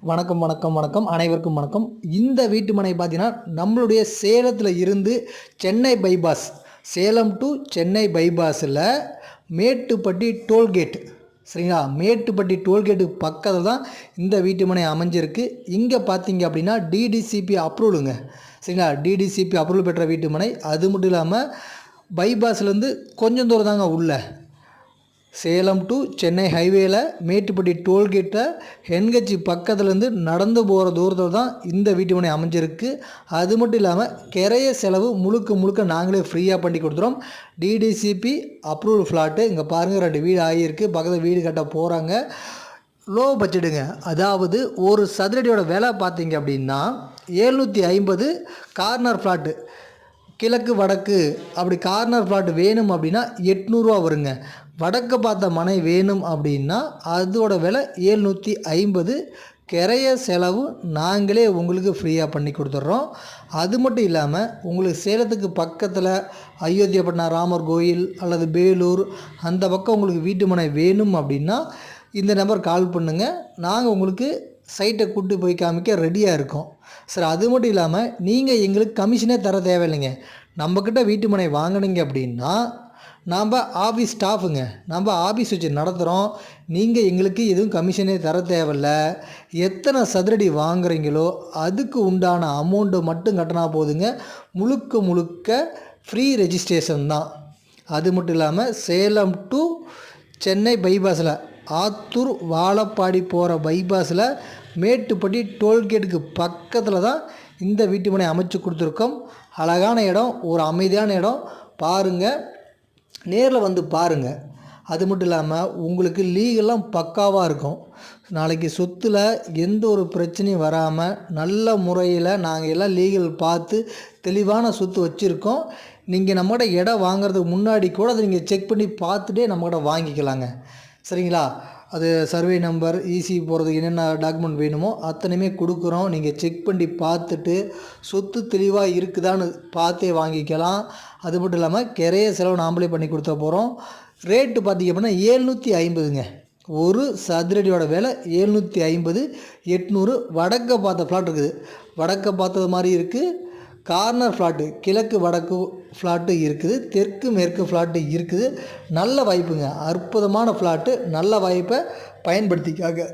வணக்கம் வணக்கம் வணக்கம் அனைவருக்கும் வணக்கம். இந்த வீட்டு மனை பார்த்தீங்கன்னா நம்மளுடைய சேலத்தில் இருந்து சென்னை பைபாஸ், சேலம் டு சென்னை பைபாஸில் மேட்டுப்பட்டி டோல்கேட், சரிங்களா? மேட்டுப்பட்டி டோல்கேட்டுக்கு பக்கத்தில் தான் இந்த வீட்டு மனை அமைஞ்சிருக்கு. இங்கே பார்த்தீங்க அப்படின்னா டிடிசிபி அப்ரூவலுங்க, சரிங்களா? டிடிசிபி அப்ரூவல் பெற்ற வீட்டு மனை. அது மட்டும் இல்லாமல் பைபாஸ்லேருந்து கொஞ்சம் தூரம் தாங்க உள்ள, சேலம் டு சென்னை ஹைவேல மேட்டுப்பட்டி டோல்கேட்டை என்ஹெச் பக்கத்துலேருந்து நடந்து போகிற தூரத்தில் தான் இந்த வீட்டு மனை அமைஞ்சிருக்கு. அது மட்டும் இல்லாமல் கிரைய செலவு முழுக்க நாங்களே ஃப்ரீயாக பண்ணி கொடுத்துறோம். DTCP approval flat. இங்கே பாருங்கள், 2 வீடு ஆகியிருக்கு. பக்கத்தில் வீடு கட்ட போகிறாங்க. லோ பட்ஜெட்டுங்க. அதாவது ஒரு சதுரடியோட விலை பார்த்தீங்க அப்படின்னா 750. கார்னர் ஃப்ளாட்டு, கிழக்கு வடக்கு அப்படி கார்னர் ஃப்ளாட் வேணும் அப்படின்னா 800 வருங்க. வடக்கு பார்த்த மனை வேணும் அப்படின்னா அதோட விலை 750. கிரைய செலவு நாங்களே உங்களுக்கு ஃப்ரீயாக பண்ணி கொடுத்துட்றோம். அது மட்டும் இல்லாமல் உங்களுக்கு சேலத்துக்கு பக்கத்தில் அயோத்தியாப்பட்டினம் ராமர் கோயில் அல்லது வேலூர் அந்த பக்கம் உங்களுக்கு வீட்டு மனை வேணும் அப்படின்னா இந்த நம்பர் கால் பண்ணுங்கள். நாங்கள் உங்களுக்கு சைட்டை கூட்டி போய் காமிக்க ரெடியாக இருக்கோம். சரி, அது மட்டும் இல்லாமல் நீங்கள் எங்களுக்கு கமிஷனே தர தேவையில்லைங்க. நம்மக்கிட்ட வீட்டு மனை வாங்கினீங்க அப்படின்னா நாம் ஆஃபீஸ் ஸ்டாஃபுங்க, நம்ம ஆஃபீஸ் வச்சு நடத்துகிறோம். நீங்கள் எங்களுக்கு எதுவும் கமிஷனே தர தேவையில்ல. எத்தனை சதுரடி வாங்குறீங்களோ அதுக்கு உண்டான அமௌண்ட்டு மட்டும் கட்டினா போதுங்க. முழுக்க ஃப்ரீ ரெஜிஸ்ட்ரேஷன் தான். அது மட்டும் இல்லாமல் சேலம் டு சென்னை பைபாஸில், ஆத்தூர் வாழப்பாடி போகிற பைபாஸில் மேட்டுப்பட்டி டோல்கேட்டுக்கு பக்கத்தில் தான் இந்த வீட்டு மனை அமைச்சு கொடுத்துருக்கோம். அழகான இடம், ஒரு அமைதியான இடம். பாருங்கள், நேரில் வந்து பாருங்கள். அது மட்டும் இல்லாமல் உங்களுக்கு லீகெல்லாம் பக்காவாக இருக்கும். நாளைக்கு சொத்தில் எந்த ஒரு பிரச்சனையும் வராமல் நல்ல முறையில் நாங்கள் எல்லாம் லீகல் பார்த்து தெளிவான சொத்து வச்சுருக்கோம். நீங்கள் நம்மகிட்ட இடம் வாங்குறதுக்கு முன்னாடி கூட அதை நீங்கள் செக் பண்ணி பார்த்துட்டே நம்மகிட்ட வாங்கிக்கலாங்க, சரிங்களா? அது சர்வே நம்பர், ஈசி போகிறதுக்கு என்னென்ன டாக்குமெண்ட் வேணுமோ அத்தனையுமே கொடுக்குறோம். நீங்கள் செக் பண்ணி பார்த்துட்டு சொத்து தெளிவாக இருக்குதான்னு பார்த்தே வாங்கிக்கலாம். அது மட்டும் இல்லாமல் கிரைய செலவு நாம்ளே பண்ணி கொடுத்த போகிறோம். ரேட்டு பார்த்திங்க அப்படின்னா 750ங்க. ஒரு சதுரடியோட விலை 750. 800. வடக்க பார்த்த ஃப்ளாட் இருக்குது, வடக்க பார்த்தது மாதிரி இருக்குது. கார்னர் ஃப்ளாட்டு, கிழக்கு வடக்கு ஃப்ளாட்டு இருக்குது. தெற்கு மேற்கு ஃப்ளாட்டு இருக்குது. நல்ல வாய்ப்புங்க, அற்புதமான ஃப்ளாட்டு. நல்ல வாய்ப்பை பயன்படுத்திக்காங்க.